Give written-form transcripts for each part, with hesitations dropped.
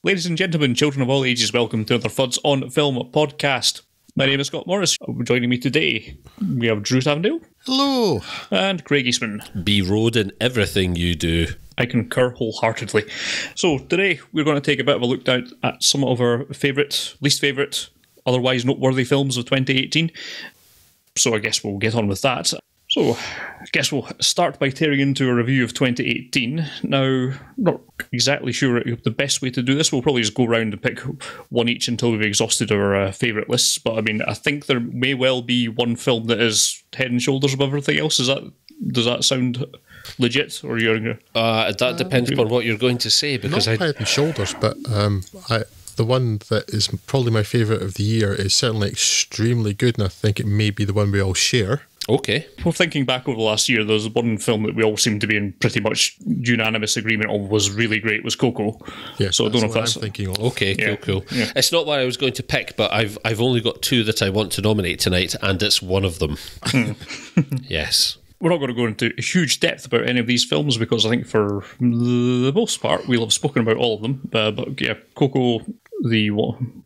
Ladies and gentlemen, children of all ages, welcome to another Fuds on Film podcast. My name is Scott Morris. Joining me today, we have Drew Tavendale. Hello. And Craig Eastman. Be road in everything you do. I concur wholeheartedly. So today, we're going to take a bit of a look down at some of our favourite, least favourite, otherwise noteworthy films of 2018. So I guess we'll get on with that. So, I guess we'll start by tearing into a review of 2018. Now, not exactly sure the best way to do this. We'll probably just go around and pick one each until we've exhausted our favourite lists. But I mean, I think there may well be one film that is head and shoulders above everything else. Does that sound legit? Or you're that depends upon what you're going to say. Because not head and shoulders, but the one that is probably my favourite of the year is certainly extremely good, and I think it may be the one we all share. Okay. Well, thinking back over the last year, there was one film that we all seem to be in pretty much unanimous agreement on was really great, was Coco. Yeah, so I don't know if that's... I'm thinking of. Okay, yeah, cool. Yeah. It's not what I was going to pick, but I've only got two that I want to nominate tonight, and it's one of them. Yes. We're not going to go into huge depth about any of these films because I think for the most part we'll have spoken about all of them. But yeah, Coco, the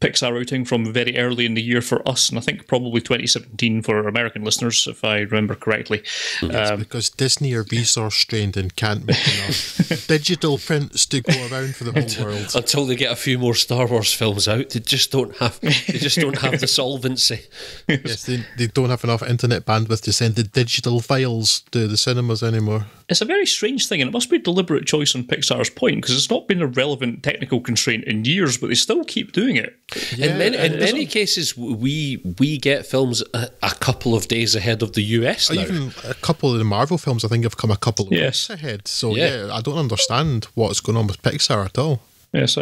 Pixar outing from very early in the year for us, and I think probably 2017 for American listeners, if I remember correctly. Yes, because Disney are resource strained and can't make enough digital prints to go around for the whole world. Until they get a few more Star Wars films out, they just don't have the solvency. Yes, they don't have enough internet bandwidth to send the digital files to the cinemas anymore. It's a very strange thing, and it must be a deliberate choice on Pixar's point, because it's not been a relevant technical constraint in years, but they still keep doing it. Yeah, in many cases, we get films a couple of days ahead of the US now. Even a couple of the Marvel films, I think, have come a couple of weeks ahead. So yeah, I don't understand what's going on with Pixar at all. Yes,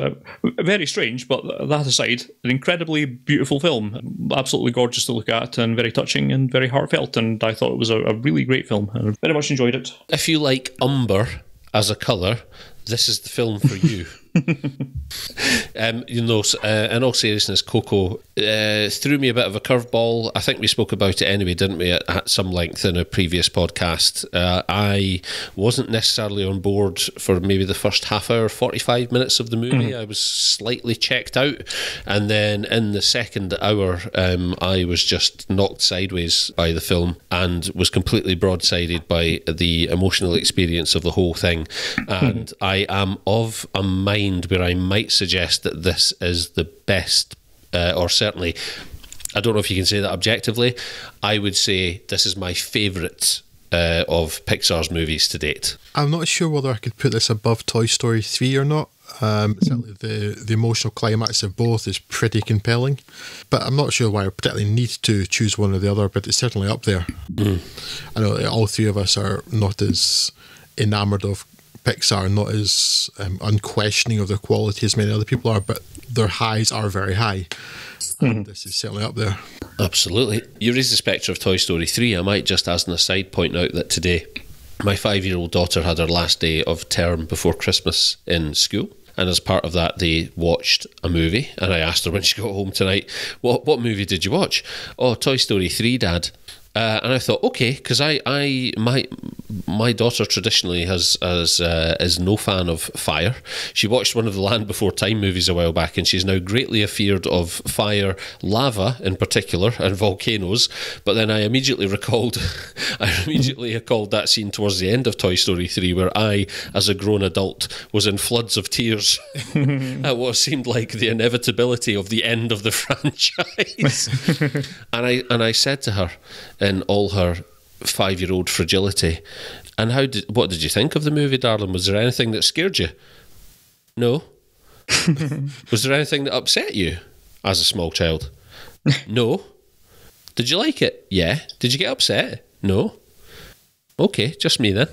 very strange, but that aside, an incredibly beautiful film, absolutely gorgeous to look at and very touching and very heartfelt, and I thought it was a really great film. I very much enjoyed it. If you like umber as a colour, this is the film for you. In all seriousness, Coco threw me a bit of a curveball. I think we spoke about it anyway, didn't we, at some length in a previous podcast. I wasn't necessarily on board for maybe the first half hour, 45 minutes of the movie. I was slightly checked out, and then in the second hour I was just knocked sideways by the film and was completely broadsided by the emotional experience of the whole thing. And I am of a mind where I might suggest that this is the best, or certainly, I don't know if you can say that objectively, I would say this is my favourite of Pixar's movies to date. I'm not sure whether I could put this above Toy Story 3 or not. Certainly the emotional climax of both is pretty compelling, but I'm not sure why I particularly need to choose one or the other, but it's certainly up there. I know all three of us are not as enamoured of Pixar, not as unquestioning of their quality as many other people are, but their highs are very high. And this is certainly up there. Absolutely. You raised the spectre of Toy Story 3. I might just, as an aside, point out that today my 5-year-old daughter had her last day of term before Christmas in school. And as part of that, they watched a movie. And I asked her when she got home tonight, what movie did you watch? Oh, Toy Story 3, Dad. And I thought, okay, because my daughter traditionally is no fan of fire. She watched one of the Land Before Time movies a while back, and she's now greatly afeard of fire, lava in particular, and volcanoes. But then I immediately recalled that scene towards the end of Toy Story 3, where I, as a grown adult, was in floods of tears at what seemed like the inevitability of the end of the franchise. and I said to her, in all her 5-year-old fragility, and what did you think of the movie, darling? Was there anything that scared you? No. Was there anything that upset you as a small child? No. Did you like it? Yeah. Did you get upset? No. Okay, just me then.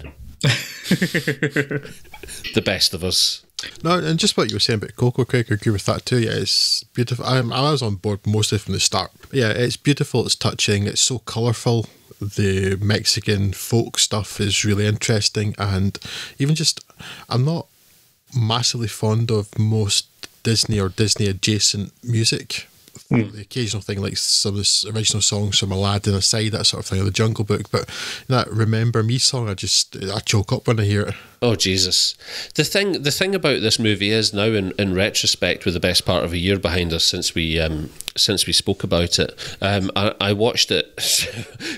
The best of us. No, and just what you were saying about Coco, Craig, I agree with that too. Yeah, it's beautiful. I was on board mostly from the start. Yeah, it's beautiful, it's touching, it's so colourful. The Mexican folk stuff is really interesting, and even just, I'm not massively fond of most Disney or Disney adjacent music. the occasional thing like some of the original songs from Aladdin aside, that sort of thing, or the Jungle Book. But that Remember Me song, I choke up when I hear it. Oh Jesus! The thing about this movie is now, in retrospect, with the best part of a year behind us since we spoke about it, I watched it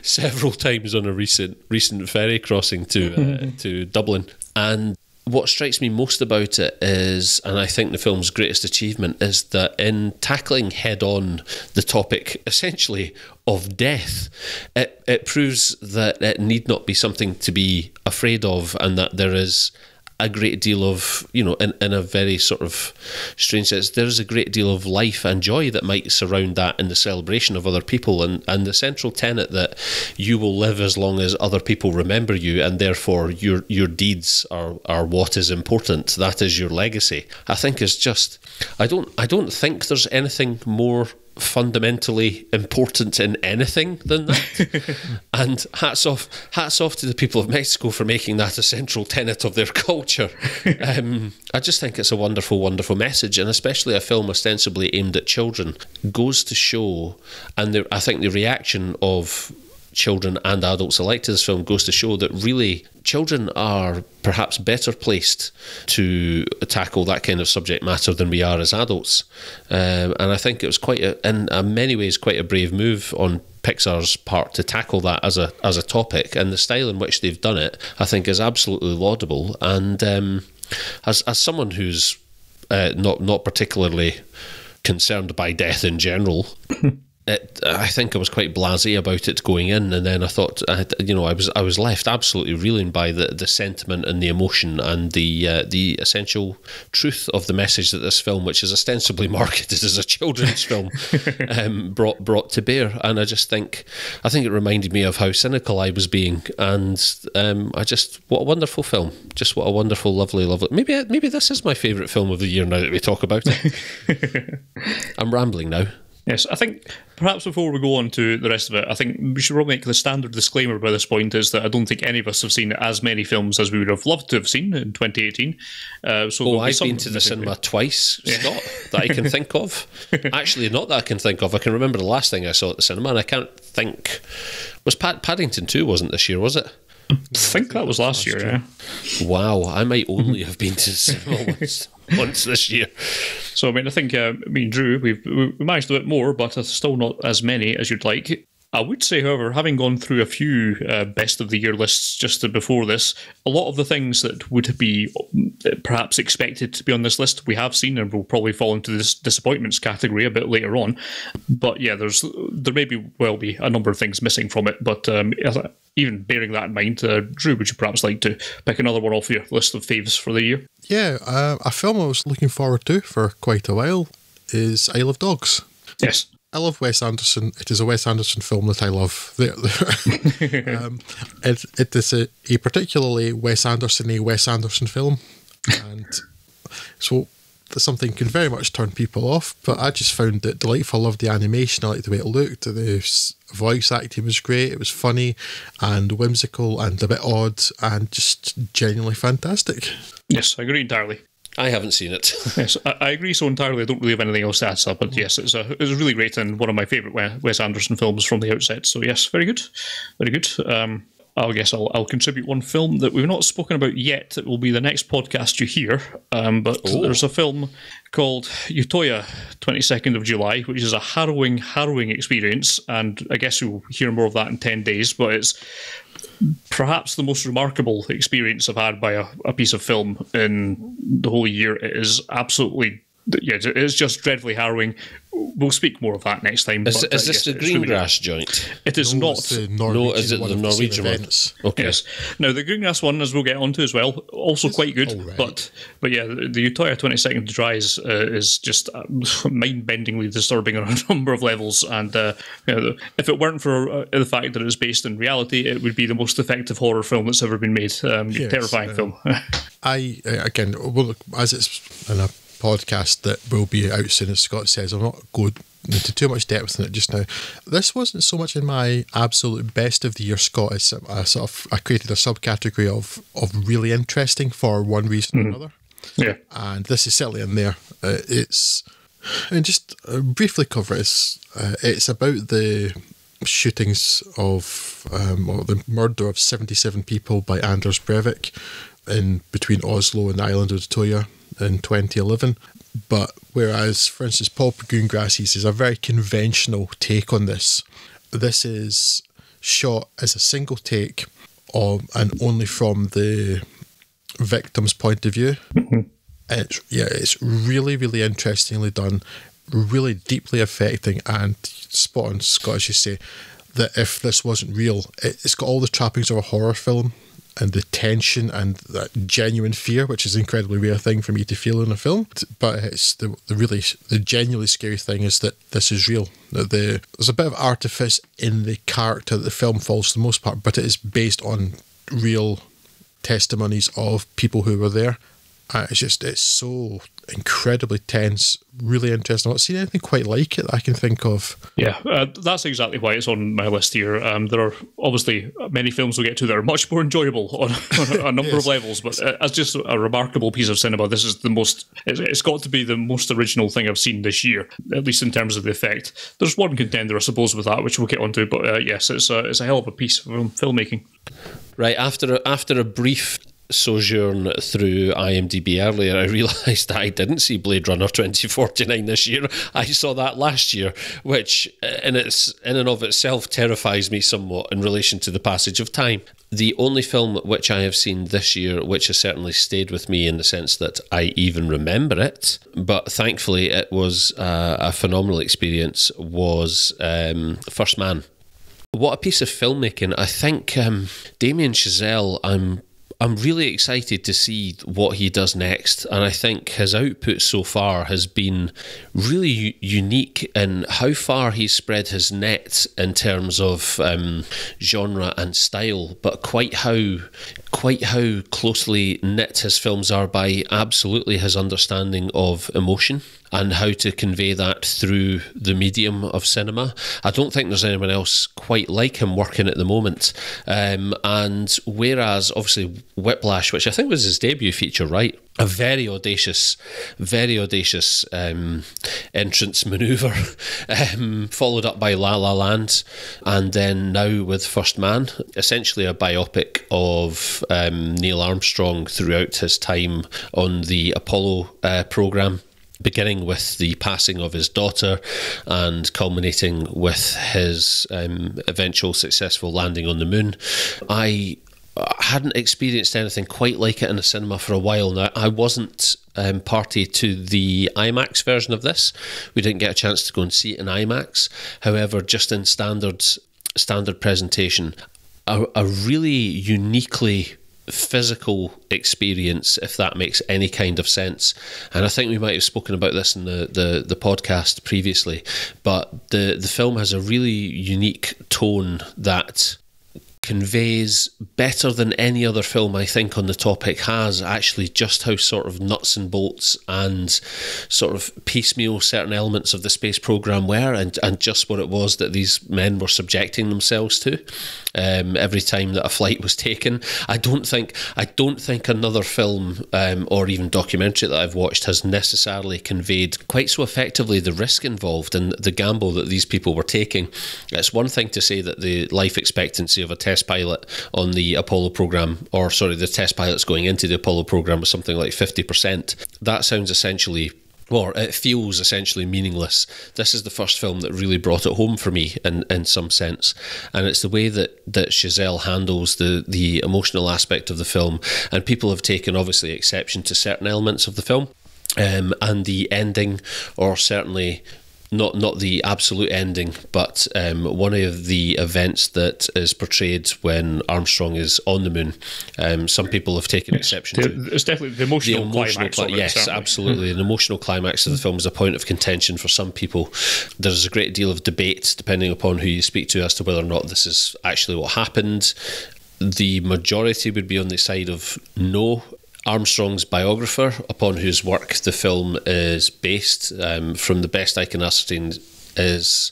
several times on a recent ferry crossing to Dublin, and what strikes me most about it is, and I think the film's greatest achievement, is that in tackling head-on the topic, essentially, of death, it proves that it need not be something to be afraid of, and that there is a great deal of, in a very sort of strange sense, there's a great deal of life and joy that might surround that in the celebration of other people, and the central tenet that you will live as long as other people remember you, and therefore your deeds are what is important. That is your legacy. I think is just, I don't think there's anything more fundamentally important in anything than that. And hats off to the people of Mexico for making that a central tenet of their culture. I just think it's a wonderful, wonderful message, and especially a film ostensibly aimed at children goes to show, and I think the reaction of children and adults alike to this film goes to show that really children are perhaps better placed to tackle that kind of subject matter than we are as adults. And I think it was in many ways, quite a brave move on Pixar's part to tackle that as a topic, and the style in which they've done it, I think, is absolutely laudable. And as someone who's not particularly concerned by death in general, I think I was quite blasé about it going in, and then I thought, I was left absolutely reeling by the sentiment and the emotion and the essential truth of the message that this film, which is ostensibly marketed as a children's film, brought to bear. And I think it reminded me of how cynical I was being, and what a wonderful film! Just what a wonderful, lovely. Maybe this is my favourite film of the year now that we talk about it. I'm rambling now. Yes, I think perhaps before we go on to the rest of it, I think we should probably make the standard disclaimer by this point is that I don't think any of us have seen as many films as we would have loved to have seen in 2018. I've been to the cinema twice, Scott, that I can think of. Actually, not that I can think of. I can remember the last thing I saw at the cinema, and I can't think... Was Paddington 2 wasn't this year, was it? I think that was last year, yeah. Wow, I might only have been to the cinema once this year. So, I think me and Drew, we managed a bit more, but it's still not as many as you'd like. I would say, however, having gone through a few best of the year lists just before this, a lot of the things that would be perhaps expected to be on this list we have seen, and will probably fall into this disappointments category a bit later on. But yeah, there may well be a number of things missing from it. But even bearing that in mind, Drew, would you perhaps like to pick another one off your list of faves for the year? Yeah, a film I was looking forward to for quite a while is Isle of Dogs. Yes. I love Wes Anderson. It is a Wes Anderson film that I love. It is a particularly Wes Anderson film. And so something can very much turn people off, but I just found it delightful. I loved the animation. I liked the way it looked. The voice acting was great. It was funny and whimsical and a bit odd and just genuinely fantastic. Yes, I agree entirely. I haven't seen it. Yes, I agree so entirely. I don't really have anything else to add to that, but yes, it's really great and one of my favourite Wes Anderson films from the outset. So yes, very good, very good. I guess I'll contribute one film that we've not spoken about yet. It will be the next podcast you hear. There's a film called Utøya, 22nd of July, which is a harrowing experience, and I guess you'll hear more of that in 10 days. But it's perhaps the most remarkable experience I've had by a piece of film in the whole year. It is absolutely, it is just dreadfully harrowing. We'll speak more of that next time. Is this the Greengrass joint? It is not. Is it the Norwegian one? Okay. Yes. Now, the Greengrass one, as we'll get onto as well, also quite good. Right. But yeah, the Utøya 22nd of July is just mind-bendingly disturbing on a number of levels. And if it weren't for the fact that it's based in reality, it would be the most effective horror film that's ever been made. Terrifying film. As it's in a podcast that will be out soon, as Scott says, I'm not going into too much depth in it just now. This wasn't so much in my absolute best of the year, Scott. It's I created a subcategory of really interesting for one reason or another. Yeah, and this is certainly in there. It's And just briefly cover it, it's about the shootings of, or the murder of 77 people by Anders Breivik in between Oslo and the island of Utøya in 2011. But whereas, for instance, Paul Greengrass's is a very conventional take on this, this is shot as a single take and only from the victim's point of view. It's really, really interestingly done, really deeply affecting, and spot on, Scott, as you say, that if this wasn't real, it's got all the trappings of a horror film, and the tension and that genuine fear, which is an incredibly rare thing for me to feel in a film. But it's the genuinely scary thing is that this is real. There's a bit of artifice in the character that the film follows for the most part, but it is based on real testimonies of people who were there. It's so incredibly tense, really interesting. I've not seen anything quite like it that I can think of. Yeah, that's exactly why it's on my list here. There are obviously many films we'll get to that are much more enjoyable on a number of levels, but as just a remarkable piece of cinema, this is the most, it's got to be the most original thing I've seen this year, at least in terms of the effect. There's one contender, I suppose, with that, which we'll get onto, but yes, it's a hell of a piece of filmmaking. Right, after a brief sojourn through IMDb earlier, I realised that I didn't see Blade Runner 2049 this year. I saw that last year, which in and of itself terrifies me somewhat in relation to the passage of time. The only film which I have seen this year which has certainly stayed with me in the sense that I even remember it, but thankfully it was a phenomenal experience, was First Man. What a piece of filmmaking. I think Damien Chazelle, I'm really excited to see what he does next, and I think his output so far has been really unique in how far he's spread his net in terms of genre and style, but quite how closely knit his films are by absolutely his understanding of emotion and how to convey that through the medium of cinema. I don't think there's anyone else quite like him working at the moment. And whereas, obviously, Whiplash, which I think was his debut feature, right? A very audacious entrance manoeuvre, followed up by La La Land, and then now with First Man, essentially a biopic of Neil Armstrong throughout his time on the Apollo programme, beginning with the passing of his daughter and culminating with his eventual successful landing on the moon. I hadn't experienced anything quite like it in a cinema for a while now. I wasn't party to the IMAX version of this. We didn't get a chance to go and see it in IMAX. However, just in standard presentation, a really uniquely physical experience, if that makes any kind of sense. And I think we might have spoken about this in the podcast previously, but the film has a really unique tone that conveys better than any other film I think on the topic has actually just how sort of nuts and bolts and sort of piecemeal certain elements of the space program were, and just what it was that these men were subjecting themselves to every time that a flight was taken. I don't think another film or even documentary that I've watched has necessarily conveyed quite so effectively the risk involved and the gamble that these people were taking. It's one thing to say that the life expectancy of a test pilot on the Apollo program, or sorry, the test pilots going into the Apollo program was something like 50%. That sounds essentially, or it feels essentially meaningless. This is the first film that really brought it home for me in some sense, and it's the way that Chazelle handles the emotional aspect of the film, and people have taken obviously exception to certain elements of the film, and the ending, or certainly not the absolute ending, but one of the events that is portrayed when Armstrong is on the moon. Some people have taken exception to. It's definitely the emotional climax. Yes, absolutely. An emotional climax of the film is a point of contention for some people. There's a great deal of debate, depending upon who you speak to, as to whether or not this is actually what happened. The majority would be on the side of no. Armstrong's biographer, upon whose work the film is based, from the best I can ascertain, is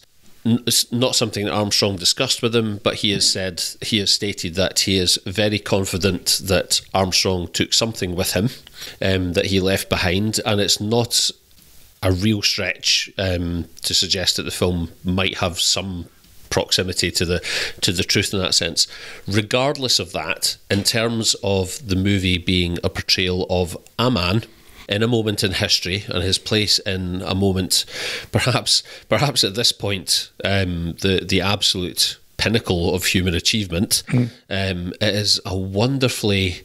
not something that Armstrong discussed with him, but he has stated that he is very confident that Armstrong took something with him that he left behind, and it's not a real stretch to suggest that the film might have some proximity to the truth in that sense. Regardless of that, in terms of the movie being a portrayal of a man in a moment in history and his place in a moment, perhaps at this point, the absolute pinnacle of human achievement, it is a wonderfully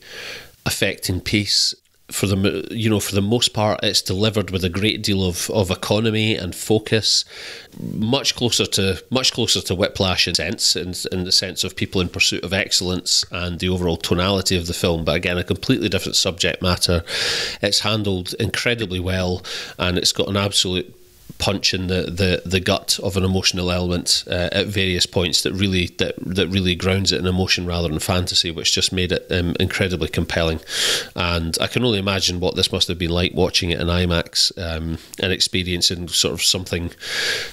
affecting piece. For the most part, it's delivered with a great deal of economy and focus, much closer to Whiplash in the sense of people in pursuit of excellence and the overall tonality of the film. But again, a completely different subject matter. It's handled incredibly well, and it's got an absolute punch in the gut of an emotional element at various points that really grounds it in emotion rather than fantasy, which just made it incredibly compelling. And I can only imagine what this must have been like watching it in IMAX and experiencing sort of something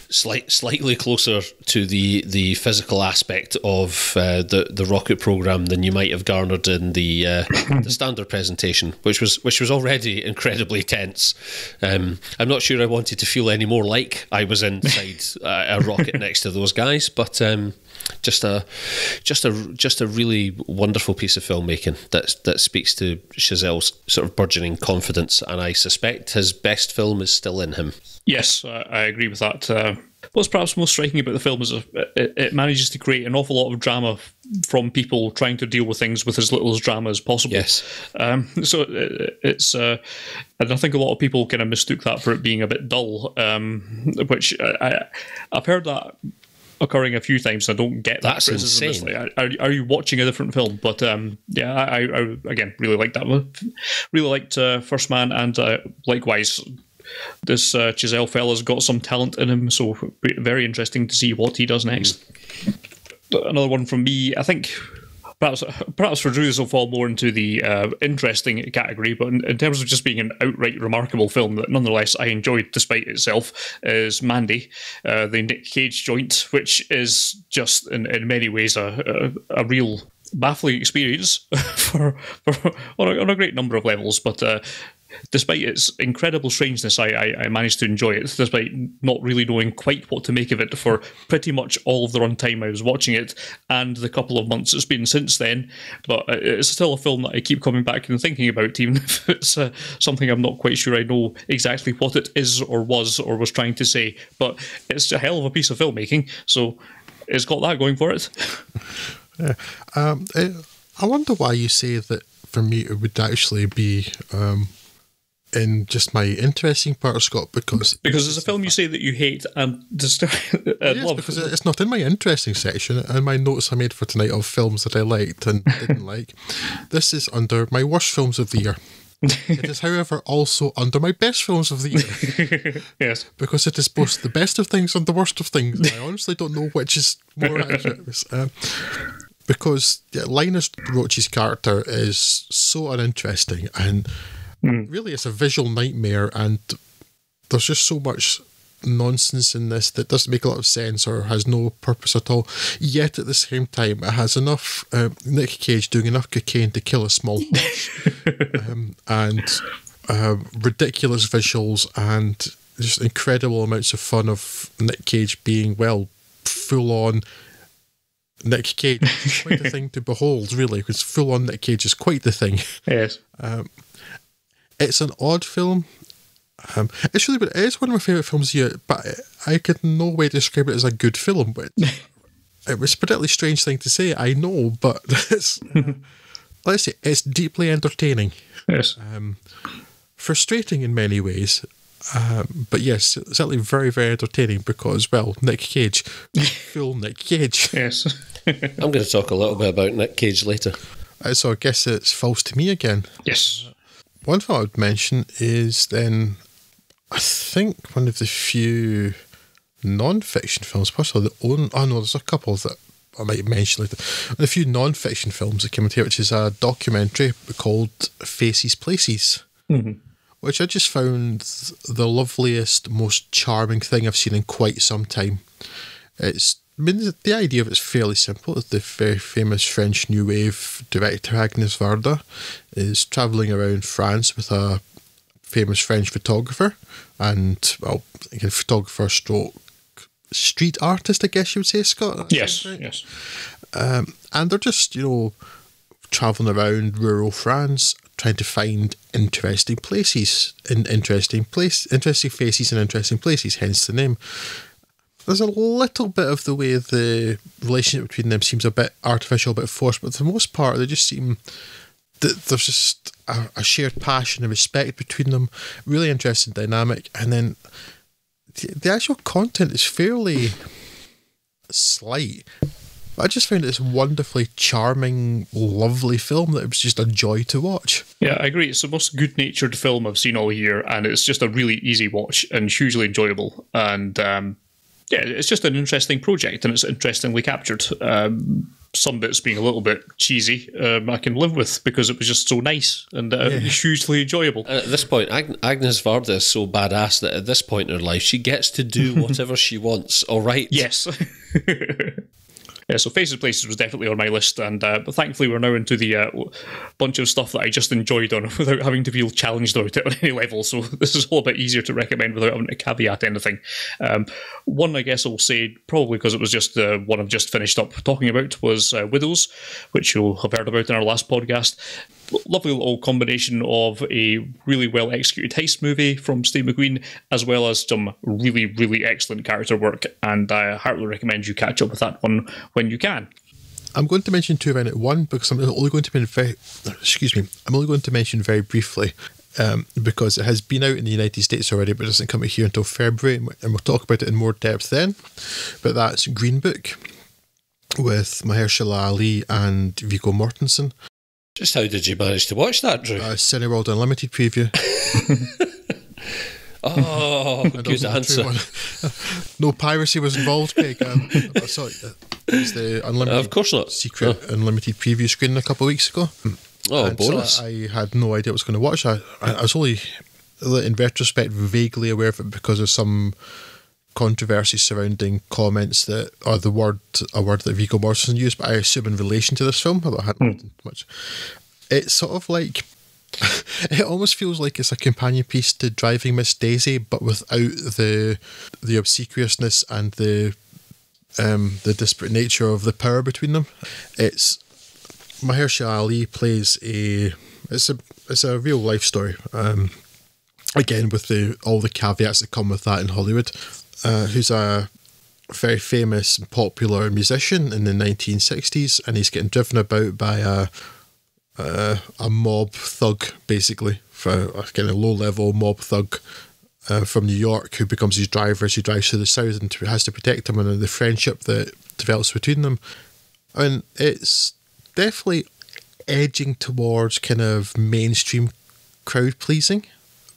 slightly closer to the physical aspect of the rocket program than you might have garnered in the standard presentation, which was already incredibly tense. I'm not sure I wanted to feel any more like I was inside a rocket next to those guys, but just a really wonderful piece of filmmaking that speaks to Chazelle's sort of burgeoning confidence, and I suspect his best film is still in him. Yes, I agree with that. What's perhaps most striking about the film is it manages to create an awful lot of drama from people trying to deal with things with as little as drama as possible. Yes. So it's, and I think a lot of people kind of mistook that for it being a bit dull, which I've heard that occurring a few times. I don't get that. That's criticism. insane. It's like, are you watching a different film? But yeah, I again really liked that one. Really liked First Man, and likewise, this Chazelle fella's got some talent in him, so very interesting to see what he does next. Another one from me, I think perhaps for Drew this will fall more into the interesting category, but in terms of just being an outright remarkable film that nonetheless I enjoyed despite itself, is Mandy, the Nick Cage joint, which is just in many ways a real baffling experience on a great number of levels, but despite its incredible strangeness, I managed to enjoy it, despite not really knowing quite what to make of it for pretty much all of the runtime I was watching it, and the couple of months it's been since then. But it's still a film that I keep coming back and thinking about, even if it's something I'm not quite sure I know exactly what it is or was trying to say. But it's a hell of a piece of filmmaking, so it's got that going for it. Yeah. I wonder why you say that. For me, it would actually be in just my interesting part, Scott, because it's a film you say that you hate and just love. Because it's not in my interesting section, and my notes I made for tonight of films that I liked and didn't like. This is under my worst films of the year. It is, however, also under my best films of the year. Yes. Because it is both the best of things and the worst of things. I honestly don't know which is more accurate. Because Linus Roach's character is so uninteresting, and really it's a visual nightmare, and there's just so much nonsense in this that doesn't make a lot of sense or has no purpose at all. Yet at the same time, it has enough Nick Cage doing enough cocaine to kill a small horse, and ridiculous visuals, and just incredible amounts of fun of Nick Cage being, well, full on Nick Cage. It's quite a thing to behold, really, because full on Nick Cage is quite the thing. Yes. It's an odd film. It's really, it is one of my favourite films here, but I could no way describe it as a good film. But it was a particularly strange thing to say, I know, but it's, let's say, it's deeply entertaining. Yes. Frustrating in many ways. But yes, certainly very, very entertaining because, well, Nick Cage. Full Nick Cage. Yes. I'm going to talk a little bit about Nick Cage later. So I guess it's false to me again. Yes. One thing I would mention is then, I think one of the few non-fiction films, possibly the only, oh no, there's a couple that I might mention later. A few non-fiction films that came out here, which is a documentary called Faces Places. Mm-hmm. Which I just found the loveliest, most charming thing I've seen in quite some time. The idea of it's fairly simple. It's the very famous French New Wave director Agnes Varda is travelling around France with a famous French photographer and, well, again, photographer stroke street artist, I guess you would say, Scott. Yes, right? yes. And they're just, travelling around rural France, trying to find interesting places, interesting faces in interesting places, hence the name. There's a little bit of the way the relationship between them seems a bit artificial, a bit forced, but for the most part, they just seem that there's just a shared passion and respect between them, really interesting dynamic, and then the actual content is fairly slight. I just found this wonderfully charming, lovely film that it was just a joy to watch. Yeah, I agree. It's the most good-natured film I've seen all year, and it's just a really easy watch and hugely enjoyable. And it's just an interesting project, and it's interestingly captured. Some bits being a little bit cheesy, I can live with because it was just so nice and hugely enjoyable. And at this point, Agnes Varda is so badass that at this point in her life, she gets to do whatever she wants, all right? Yes. Yeah, so Faces Places was definitely on my list, and but thankfully we're now into the bunch of stuff that I just enjoyed on without having to feel challenged about it on any level, so this is all a bit easier to recommend without having to caveat anything. One, I guess I'll say, probably because it was just the one I've just finished up talking about, was Widows, which you'll have heard about in our last podcast. Lovely little combination of a really well executed heist movie from Steve McQueen, as well as some really, really excellent character work, and I heartily recommend you catch up with that one when you can. I'm going to mention two around it. One, because I'm only going to mention very briefly, because it has been out in the United States already, but it doesn't come out here until February, and we'll talk about it in more depth then. But that's Green Book with Mahershala Ali and Viggo Mortensen. Just how did you manage to watch that, Drew? Cineworld Unlimited preview. Oh, good answer. No piracy was involved, Craig. I saw it was the Unlimited, of course not. secret Unlimited preview screening a couple of weeks ago. Oh, and bonus. So I had no idea what I was going to watch. I was only, in retrospect, vaguely aware of it because of some controversy surrounding comments that, or a word that Viggo Mortensen used, but I assume in relation to this film, although I hadn't read much. It's sort of like, it almost feels like it's a companion piece to Driving Miss Daisy, but without the obsequiousness and the disparate nature of the power between them. It's Mahershala Ali plays it's a real life story. Again, with all the caveats that come with that in Hollywood. Who's a very famous and popular musician in the 1960s, and he's getting driven about by a mob thug, basically, for a kind of low-level mob thug from New York, who becomes his driver as he drives through the South and has to protect him, and the friendship that develops between them. I mean, it's definitely edging towards kind of mainstream crowd-pleasing.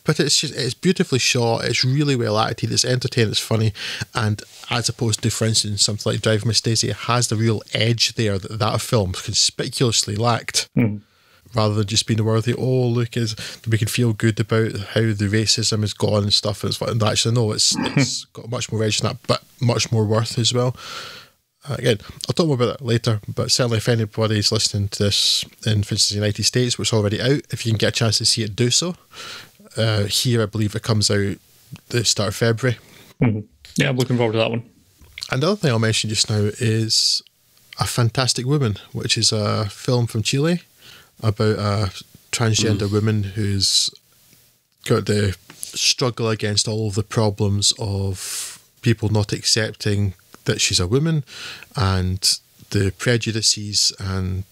But it's beautifully shot, it's really well acted, it's entertaining, it's funny, and as opposed to, for instance, something like Driving Miss Daisy, it has the real edge there that film conspicuously lacked. Rather than just being worthy, look, we can feel good about how the racism is gone and stuff, and actually, no, it's got much more edge than that, but much more worth as well. Again, I'll talk more about that later, but certainly if anybody's listening to this in, for instance, the United States, which is already out, if you can get a chance to see it, do so. Here, I believe it comes out the start of February. Yeah, I'm looking forward to that one. And the other thing I'll mention just now is A Fantastic Woman, which is a film from Chile about a transgender woman who's got to struggle against all of the problems of people not accepting that she's a woman and the prejudices and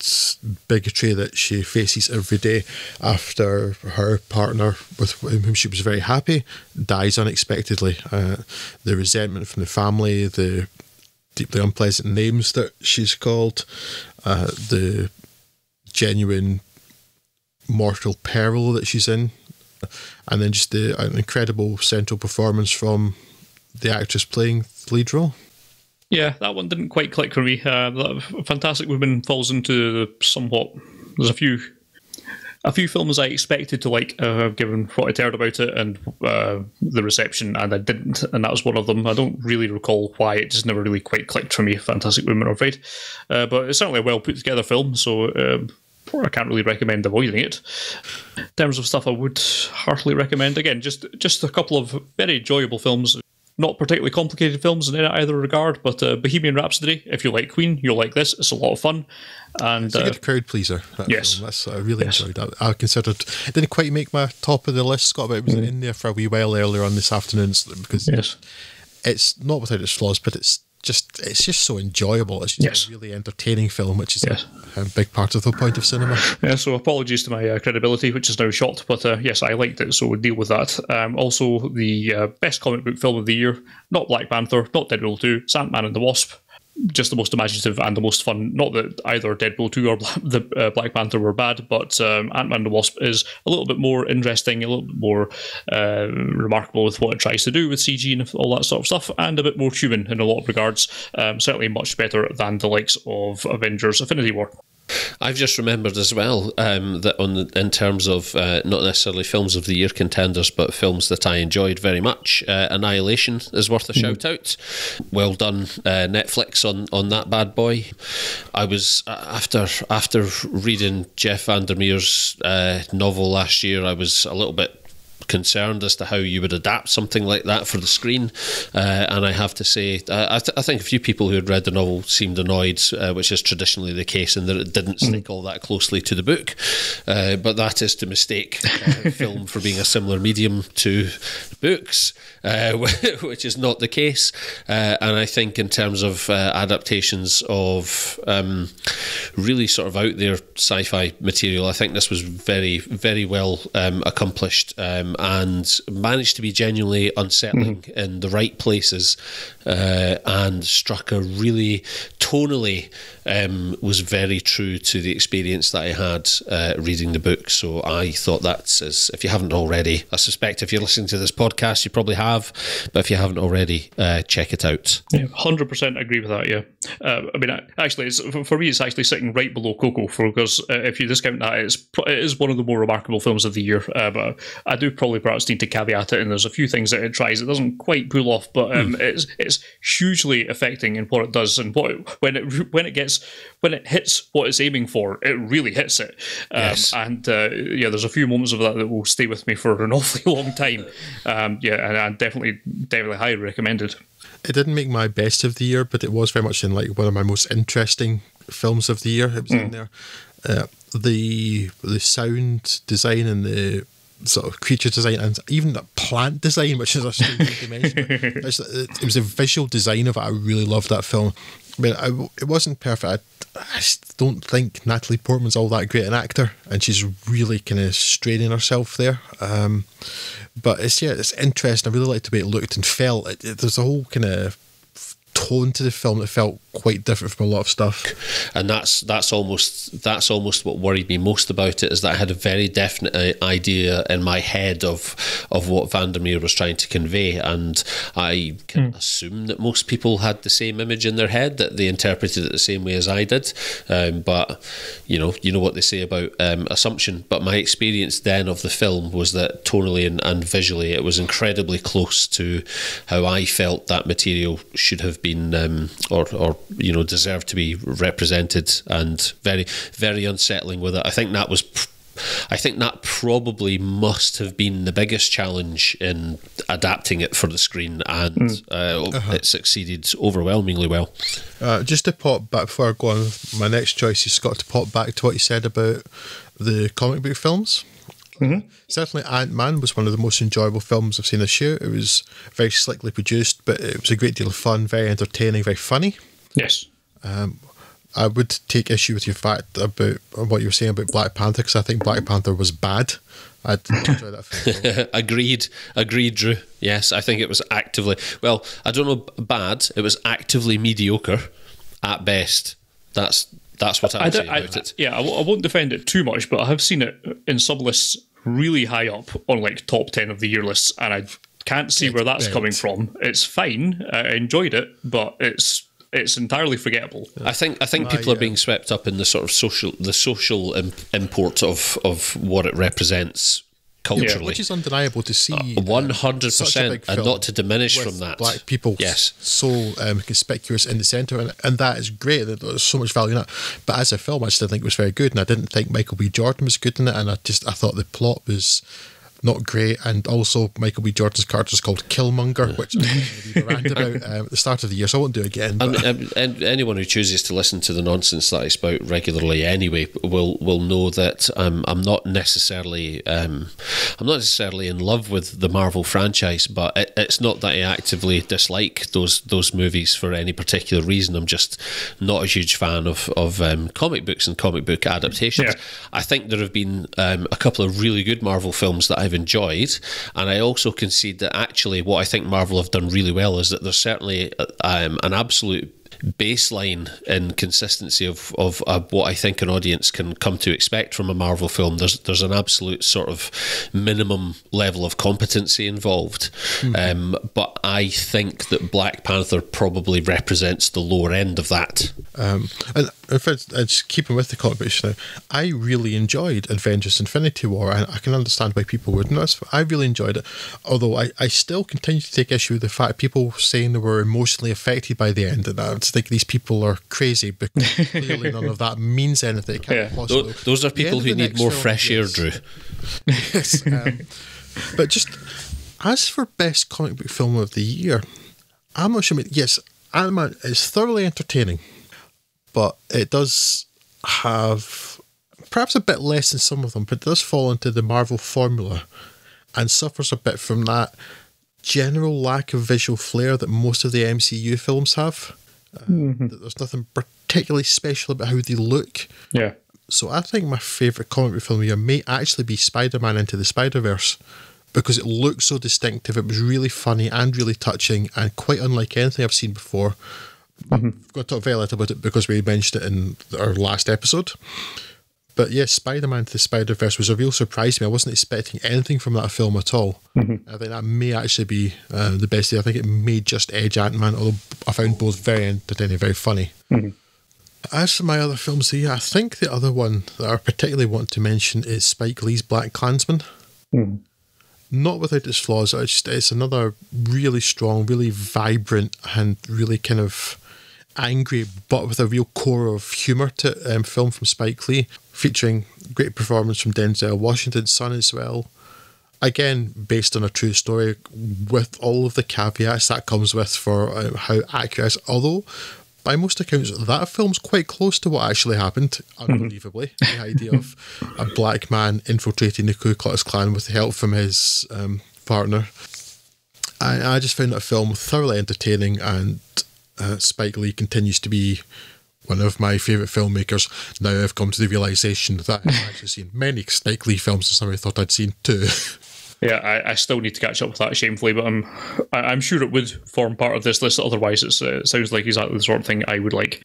bigotry that she faces every day after her partner, with whom she was very happy, dies unexpectedly. The resentment from the family, the deeply unpleasant names that she's called, the genuine mortal peril that she's in, and then just an incredible central performance from the actress playing the lead role. Yeah, that one didn't quite click for me. Fantastic Woman falls into somewhat. There's a few films I expected to like, given what I'd heard about it and the reception, and I didn't, and that was one of them. I don't really recall why, it just never really quite clicked for me, Fantastic Woman, I'm afraid. But it's certainly a well put together film, so I can't really recommend avoiding it. In terms of stuff I would heartily recommend, again, just a couple of very enjoyable films. Not particularly complicated films in either regard, but Bohemian Rhapsody, if you like Queen, you'll like this. It's a lot of fun. And it's a good crowd pleaser. Yes. I really enjoyed that. I considered it didn't quite make my top of the list, Scott, but it was in there for a wee while earlier on this afternoon because it's not without its flaws, but it's just so enjoyable. It's just a really entertaining film, which is a big part of the point of cinema. Yeah, so apologies to my credibility, which is now shot, but yes, I liked it, so we'll deal with that. Also, the best comic book film of the year, not Black Panther, not Deadpool 2, it's Ant-Man and the Wasp. Just the most imaginative and the most fun. Not that either Deadpool 2 or the Black Panther were bad, but Ant-Man and the Wasp is a little bit more interesting, a little bit more remarkable with what it tries to do with CG and all that sort of stuff, and a bit more human in a lot of regards. Certainly much better than the likes of Avengers Infinity War. I've just remembered as well that in terms of not necessarily films of the year contenders, but films that I enjoyed very much, Annihilation is worth a shout out. Well done, Netflix on that bad boy. I was after reading Jeff Vandermeer's novel last year, I was a little bit concerned as to how you would adapt something like that for the screen, and I have to say I think a few people who had read the novel seemed annoyed, which is traditionally the case, and that it didn't stick all that closely to the book, but that is to mistake film for being a similar medium to books, which is not the case. And I think in terms of adaptations of really sort of out there sci-fi material, I think this was very, very well accomplished, and managed to be genuinely unsettling in the right places, and struck a really tonally was very true to the experience that I had reading the book. So I thought that's, if you haven't already, I suspect if you're listening to this podcast you probably have, but if you haven't already, check it out. 100% agree with that. I mean, actually, for me it's actually sitting right below Coco, because if you discount that, it is one of the more remarkable films of the year, but I do probably perhaps need to caveat it, and there's a few things that it tries it doesn't quite pull off, but it's hugely affecting in what it does, and when it hits what it's aiming for, it really hits it. And there's a few moments of that will stay with me for an awfully long time. And definitely highly recommended. It didn't make my best of the year, but it was very much in like one of my most interesting films of the year. It was in there. The sound design and the sort of creature design, and even the plant design, which is a strange dimension. It was the visual design of it. I really loved that film. I mean, it wasn't perfect. I just don't think Natalie Portman's all that great an actor, and she's really kind of straining herself there. But it's interesting. I really liked the way it looked and felt. There's a whole kind of tone to the film that felt quite different from a lot of stuff, and that's almost what worried me most about it, is that I had a very definite idea in my head of what Vandermeer was trying to convey, and I can assume that most people had the same image in their head, that they interpreted it the same way as I did, but you know what they say about assumption. But my experience then of the film was that tonally and visually it was incredibly close to how I felt that material should have been, or deserved to be represented, and very, very unsettling with it. I think that probably must have been the biggest challenge in adapting it for the screen, and it succeeded overwhelmingly well. Just to pop back before I go on, my next choice is, Scott, to pop back to what you said about the comic book films. Certainly Ant-Man was one of the most enjoyable films I've seen this year. It was very slickly produced, but it was a great deal of fun, very entertaining, very funny. Yes. I would take issue with your fact about what you were saying about Black Panther, because I think Black Panther was bad. I didn't enjoy that film. Agreed, Drew. Yes, I think it was actively, well, I don't know, bad. It was actively mediocre at best. That's what I would say about it. Yeah, I won't defend it too much, but I have seen it in some lists really high up on like top 10 of the year lists, and I can't see where that's coming from. It's fine. I enjoyed it, but it's entirely forgettable. I think people are being swept up in the sort of social import of what it represents culturally. Which is undeniable to see. 100%, and not to diminish from that. Black people so conspicuous in the centre, and that is great. There's so much value in that. But as a film, I still think it was very good, and I didn't think Michael B. Jordan was good in it, and I thought the plot was not great, and also Michael B. Jordan's character is called Killmonger, which I rant about at the start of the year, so I won't do it again. And anyone who chooses to listen to the nonsense that I spout regularly anyway will know that I'm not necessarily in love with the Marvel franchise, but it's not that I actively dislike those movies for any particular reason. I'm just not a huge fan of comic books and comic book adaptations. Yeah. I think there have been a couple of really good Marvel films that I've enjoyed, and I also concede that actually what I think Marvel have done really well is that there's certainly an absolute baseline and consistency of what I think an audience can come to expect from a Marvel film. There's an absolute sort of minimum level of competency involved, but I think that Black Panther probably represents the lower end of that. And in fact, just keeping with the comic books now, I really enjoyed Avengers Infinity War, and I can understand why people wouldn't. I really enjoyed it, although I still continue to take issue with the fact people saying they were emotionally affected by the end, and I think these people are crazy, because clearly none of that means anything. It can't possibly. Those are people who need more fresh air, Drew. Yes. But just as for best comic book film of the year, I'm not sure. Yes, Ant-Man is thoroughly entertaining, but it does have perhaps a bit less than some of them, but it does fall into the Marvel formula and suffers a bit from that general lack of visual flair that most of the MCU films have. There's nothing particularly special about how they look. Yeah. So I think my favourite comic book film of the year may actually be Spider-Man Into the Spider-Verse, because it looks so distinctive. It was really funny and really touching and quite unlike anything I've seen before. I've got to talk very little about it because we mentioned it in our last episode. But yes, Spider-Man to the Spider-Verse was a real surprise to me. I wasn't expecting anything from that film at all. I think that may actually be the best thing. I think it may just edge Ant-Man, although I found both very entertaining, very funny. As for my other films here, I think the other one that I particularly want to mention is Spike Lee's BlacKkKlansman. Not without its flaws. It's another really strong, really vibrant, and really kind of angry, but with a real core of humour to it, film from Spike Lee, featuring great performance from Denzel Washington's son as well. Again, based on a true story, with all of the caveats that comes with for how accurate it is. Although, by most accounts, that film's quite close to what actually happened, unbelievably. The idea of a black man infiltrating the Ku Klux Klan with help from his partner. I just found that film thoroughly entertaining, and Spike Lee continues to be one of my favourite filmmakers. Now I've come to the realisation that I've actually seen many Spike Lee films that somebody thought I'd seen too. Yeah, I still need to catch up with that shamefully, but I'm sure it would form part of this list. Otherwise, it sounds like exactly the sort of thing I would like.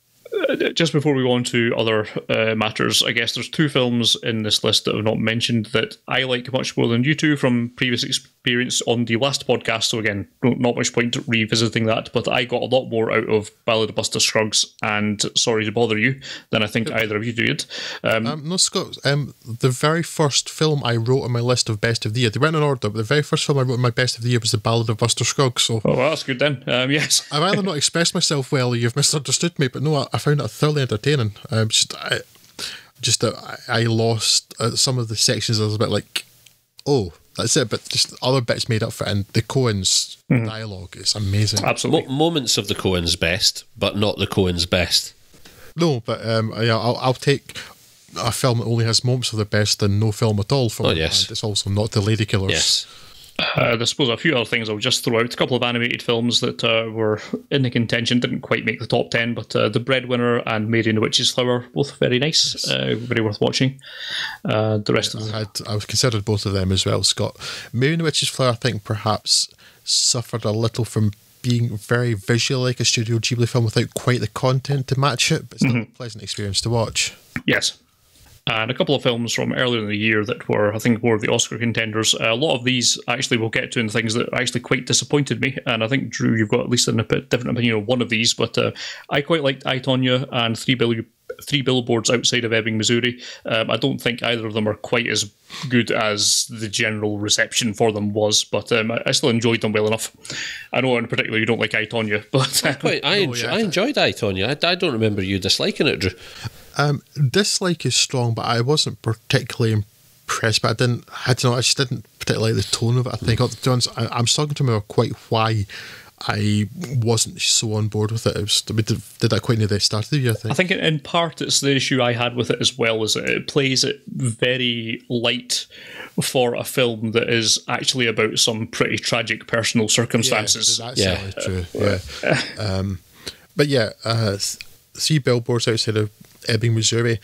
Just before we go on to other matters, I guess there's two films in this list that I've not mentioned that I like much more than you two from previous experience on the last podcast. So again, not much point revisiting that, but I got a lot more out of Ballad of Scruggs and Sorry to Bother You than I think either of you did. No, Scott, the very first film I wrote on my list of best of the year, they went in order, but the very first film I wrote on my best of the year was The Ballad of Buster Scruggs. So, well, that's good then. Yes. I've either not expressed myself well or you've misunderstood me, but no, I found it thoroughly entertaining. I lost some of the sections. I was a bit like, oh, that's it, but just other bits made up for it, and the Coens dialogue is amazing. Absolutely. Moments of the Coens' best, but not the Coens' best. No, but I'll take a film that only has moments of the best than no film at all. For yes. And it's also not The Lady Killers. Yes. I suppose a few other things I'll just throw out. A couple of animated films that were in the contention, didn't quite make the top 10, but The Breadwinner and Mary and the Witch's Flower, both very nice, very worth watching. The rest of them. I've considered both of them as well, Scott. Mary and the Witch's Flower, I think, perhaps suffered a little from being very visual, like a Studio Ghibli film, without quite the content to match it, but still a pleasant experience to watch. Yes. And a couple of films from earlier in the year that were, I think, more of the Oscar contenders. A lot of these actually we'll get to in things that actually quite disappointed me. And I think, Drew, you've got at least a different opinion on one of these. But I quite liked I, Tonya and Three Billboards Outside of Ebbing, Missouri. I don't think either of them are quite as good as the general reception for them was, but I still enjoyed them well enough. I know in particular you don't like I, Tonya, but... I enjoyed I, Tonya. I don't remember you disliking it, Drew. Dislike is strong, but I wasn't particularly impressed. But I just didn't particularly like the tone of it. I think, to be honest, I'm struggling to remember quite why I wasn't so on board with it. We did that quite near the start of the year, I think. In part it's the issue I had with it as well, is it plays it very light for a film that is actually about some pretty tragic personal circumstances. Yeah, that's certainly true. Yeah. But yeah, Three Billboards Outside of Ebbing, Missouri,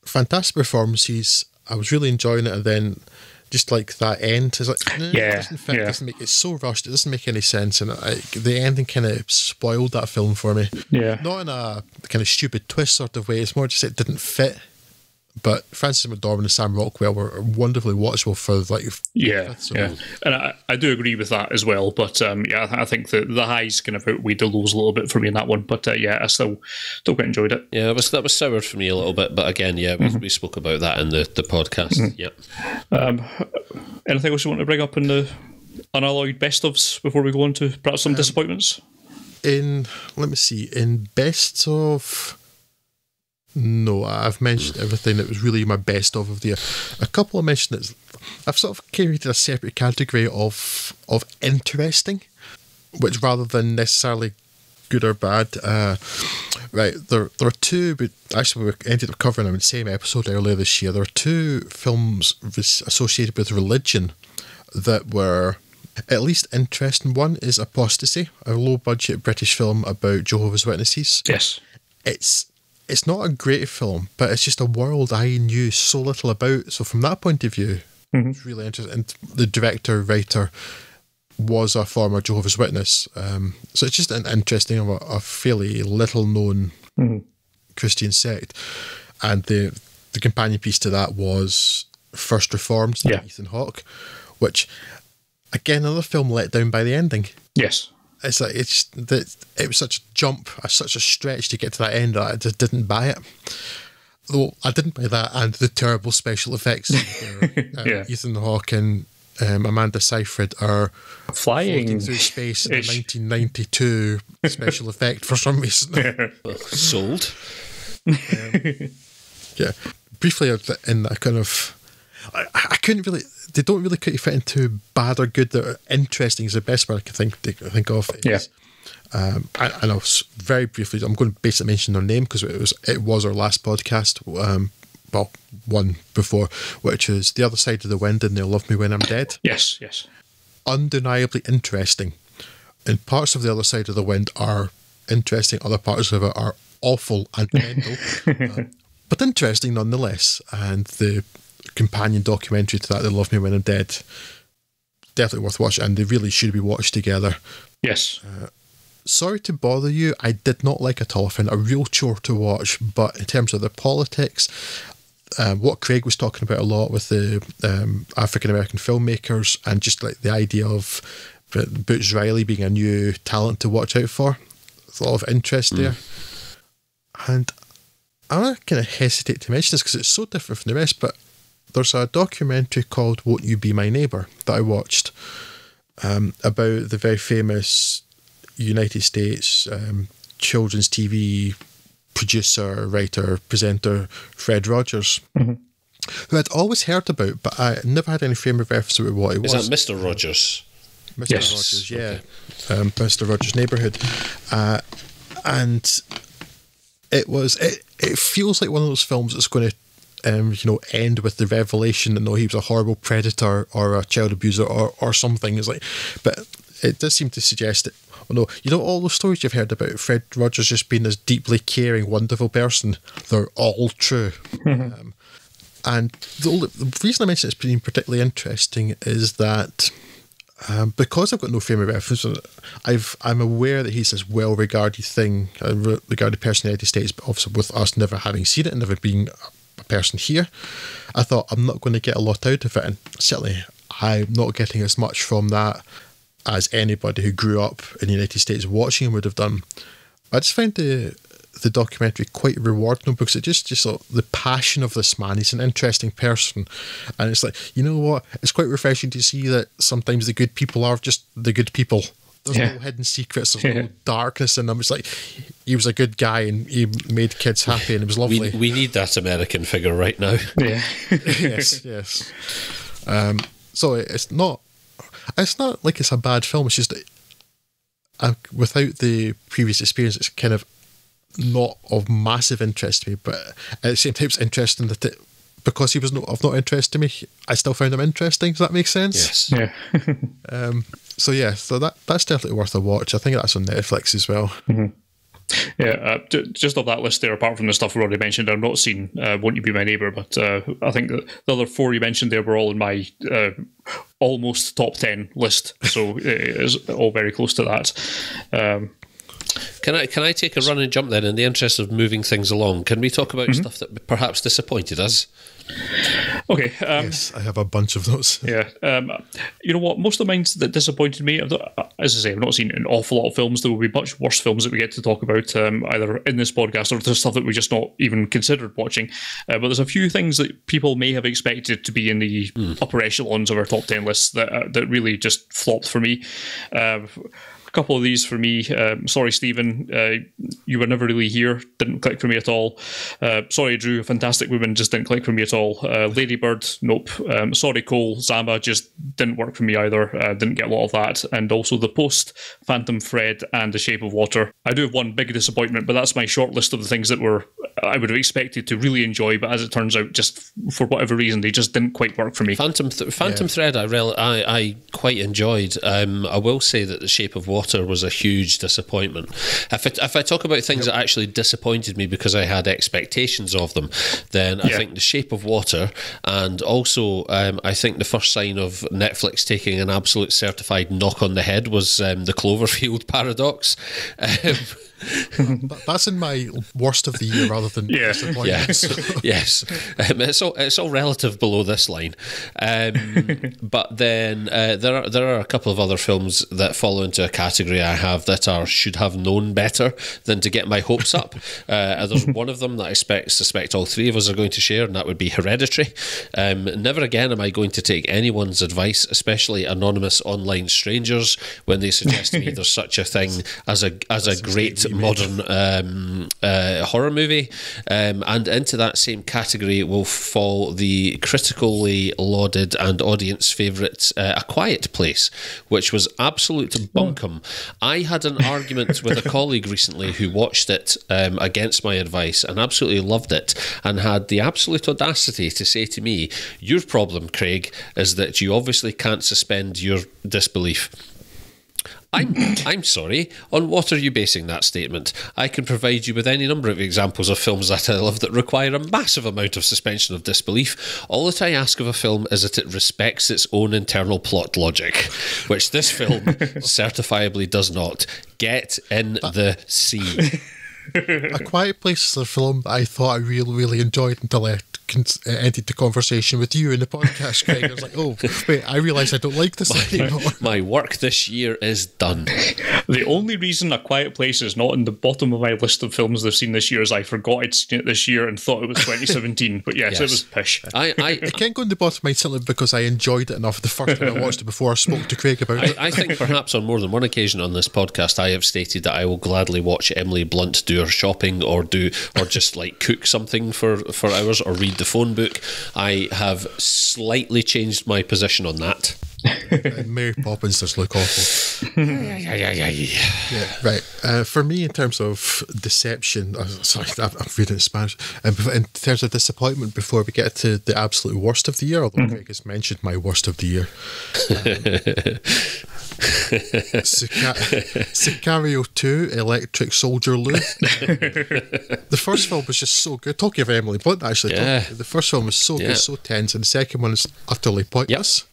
fantastic performances. I was really enjoying it, and then just like that end, it's like, it doesn't fit. It doesn't make, it's so rushed. It doesn't make any sense, and the ending kind of spoiled that film for me. Yeah, not in a kind of stupid twist sort of way. It's more just it didn't fit. But Frances McDormand and Sam Rockwell were wonderfully watchable for like and I do agree with that as well. But I think the highs kind of outweighed the lows a little bit for me in that one. But I still quite enjoyed it. Yeah, that was soured for me a little bit. But again, we spoke about that in the podcast. Anything else you want to bring up in the unalloyed best ofs before we go on to perhaps some disappointments? In best of. No, I've mentioned everything that was really my best of the year. A couple of mentions I've sort of created a separate category of interesting, which rather than necessarily good or bad. Right, there are two, but actually we ended up covering them in the same episode earlier this year. There are two films associated with religion that were at least interesting. One is Apostasy, a low-budget British film about Jehovah's Witnesses. Yes. It's not a great film, but it's just a world I knew so little about. So from that point of view, it's really interesting. And the writer was a former Jehovah's Witness. So it's just an interesting, a fairly little-known Christian sect. And the companion piece to that was First Reformed, Ethan Hawke, which, again, another film let down by the ending. Yes. It's like it was such a jump, such a stretch to get to that end that I just didn't buy it. Though I didn't buy that and the terrible special effects. Ethan Hawke and Amanda Seyfried are floating through space in a 1992 special effect for some reason. Sold. Briefly in that kind of... I couldn't really... They don't really quite fit into bad or good. They're interesting is the best word I can think of. I know very briefly, I'm going to basically mention their name because it was our last podcast, one before, which is The Other Side of the Wind and They'll Love Me When I'm Dead. Yes. Undeniably interesting. And parts of The Other Side of the Wind are interesting, other parts of it are awful and mental, but interesting nonetheless. And the companion documentary to that, They Love Me When I'm Dead, definitely worth watching, and they really should be watched together. Yes. Sorry to bother you, I did not like it at all. I found it a real chore to watch, but in terms of the politics, what Craig was talking about a lot with the African American filmmakers, and just like the idea of Butch Riley being a new talent to watch out for, there's a lot of interest there. And I kind of hesitate to mention this because it's so different from the rest, but there's a documentary called Won't You Be My Neighbour that I watched about the very famous United States children's TV producer, writer, presenter Fred Rogers, who I'd always heard about, but I never had any frame of reference about what it was. Is that Mr. Rogers? Mr. Rogers, yeah. Okay. Mr. Rogers' Neighbourhood. And it feels like one of those films that's going to end with the revelation that no, he was a horrible predator or a child abuser or something. It's like, but it does seem to suggest that, all those stories you've heard about Fred Rogers just being this deeply caring, wonderful person, they're all true. And the reason I mention it's been particularly interesting is that because I've got no frame of reference, I'm aware that he's this well-regarded thing, a regarded person in the United States, but obviously with us never having seen it and never being a person here, I thought I'm not going to get a lot out of it, and certainly I'm not getting as much from that as anybody who grew up in the United States watching him would have done. I just find the the documentary quite rewarding because it just sort of, the passion of this man, he's an interesting person, and it's like, you know what, it's quite refreshing to see that sometimes the good people are just the good people. There's no hidden secrets, there's no darkness in them. It's like he was a good guy and he made kids happy and it was lovely. We need that American figure right now. Yeah. yes. So it's not like it's a bad film, it's just without the previous experience, it's kind of not of massive interest to me, but at the same time it's interesting that because he was of not interest to me, I still found him interesting. Does that make sense? Yes. Yeah. So that's definitely worth a watch. I think that's on Netflix as well. Mm-hmm. Yeah, just of that list there, apart from the stuff we already mentioned, I've not seen Won't You Be My Neighbour, but I think the other 4 you mentioned there were all in my almost top 10 list, so it's all very close to that. Can I take a run and jump then in the interest of moving things along? Can we talk about stuff that perhaps disappointed us? Okay. Yes, I have a bunch of those. Yeah. You know what? Most of the mine that disappointed me, as I say, I've not seen an awful lot of films. There will be much worse films that we get to talk about either in this podcast or there's stuff that we just not even considered watching. But there's a few things that people may have expected to be in the upper echelons of our top 10 lists that really just flopped for me. Couple of these for me. Sorry, Stephen, you were never really here. Didn't click for me at all. Sorry, Drew, Fantastic Woman just didn't click for me at all. Lady Bird, nope. Sorry, Cole, Zama just didn't work for me either. Didn't get a lot of that. And also The Post, Phantom Thread, and The Shape of Water. I do have one big disappointment, but that's my short list of the things that I would have expected to really enjoy, but as it turns out, just for whatever reason, they just didn't quite work for me. Phantom Thread, I quite enjoyed. I will say that The Shape of Water was a huge disappointment. If I talk about things that actually disappointed me because I had expectations of them, then I think The Shape of Water, and also I think the first sign of Netflix taking an absolute certified knock on the head was the Cloverfield paradox. That's in my worst of the year rather than disappointments. Yes. It's all relative below this line. But then there are a couple of other films that fall into a category I have that should have known better than to get my hopes up. There's one of them that I suspect all 3 of us are going to share, and that would be Hereditary. Never again am I going to take anyone's advice, especially anonymous online strangers, when they suggest to me there's such a thing as a great modern horror movie, and into that same category will fall the critically lauded and audience favourite A Quiet Place, which was absolute bunkum. I had an argument with a colleague recently who watched it against my advice and absolutely loved it, and had the absolute audacity to say to me, "Your problem, Craig, is that you obviously can't suspend your disbelief." I'm sorry, on what are you basing that statement? I can provide you with any number of examples of films that I love that require a massive amount of suspension of disbelief. All that I ask of a film is that it respects its own internal plot logic, which this film certifiably does not. Get in the sea. A Quiet Place is a film that I thought I really, really enjoyed until I ended the conversation with you in the podcast, Craig. I was like, oh, wait, I realise I don't like this anymore. My work this year is done. The only reason A Quiet Place is not in the bottom of my list of films I've seen this year is I forgot I'd seen it this year and thought it was 2017. But yes, it was pish. It can't go in the bottom of my simply because I enjoyed it enough the first time I watched it before I spoke to Craig about it. I think perhaps on more than one occasion on this podcast I have stated that I will gladly watch Emily Blunt do her shopping or just like cook something for hours or read the phone book. I have slightly changed my position on that. And Mary Poppins does look awful. Yeah, right. For me, in terms of deception, sorry, I'm reading in Spanish. In terms of disappointment, before we get to the absolute worst of the year, although Craig has mentioned my worst of the year, Sicario 2, Electric Soldier Lou. The first film was just so good. Talking of Emily Blunt, actually, the first film was so good, so tense, and the second one is utterly pointless.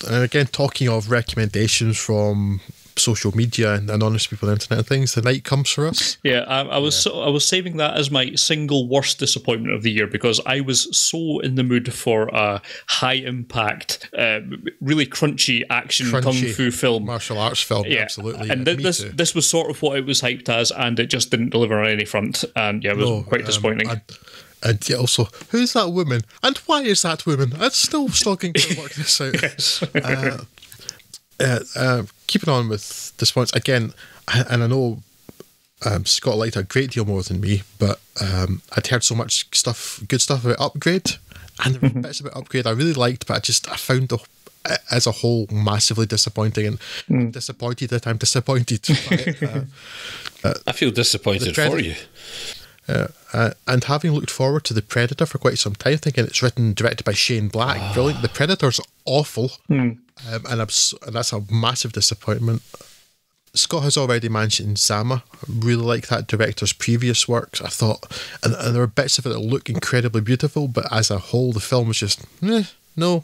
And again, talking of recommendations from social media and anonymous people on the internet and things, the night comes for us. Yeah, I was saving that as my single worst disappointment of the year, because I was so in the mood for a high impact, really crunchy action kung fu film, martial arts film. Yeah, absolutely. And this was sort of what it was hyped as, and it just didn't deliver on any front, and it was quite disappointing. And yeah, also, who's that woman? And why is that woman? I'm still struggling to work this out. Keeping on with disappointments again, and I know Scott liked it a great deal more than me, but I'd heard so much good stuff about Upgrade, and there were bits about Upgrade I really liked, but I found as a whole massively disappointing, and I'm disappointed that I'm disappointed. I feel disappointed for you. And having looked forward to The Predator for quite some time, thinking it's directed by Shane Black, brilliant. The Predator's awful, and that's a massive disappointment. Scott has already mentioned Zama. I really like that director's previous works. I thought, and there were bits of it that look incredibly beautiful, but as a whole, the film was just no.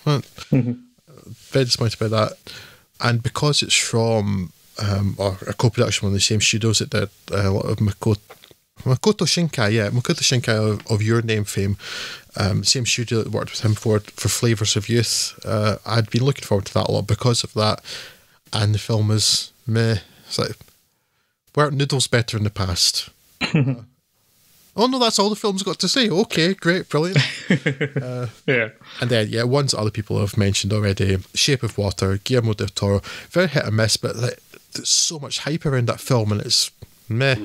Very disappointed by that, and because it's from or a co-production one of the same studios that did a lot of Makoto Shinkai of Your Name fame, same studio that worked with him for Flavours of Youth. I'd been looking forward to that a lot because of that, and the film is meh. It's like, weren't noodles better in the past? Oh no, that's all the film's got to say. Okay, great, brilliant. Yeah. And then, ones other people have mentioned already, Shape of Water, Guillermo del Toro, very hit and miss, but there's so much hype around that film, and it's meh.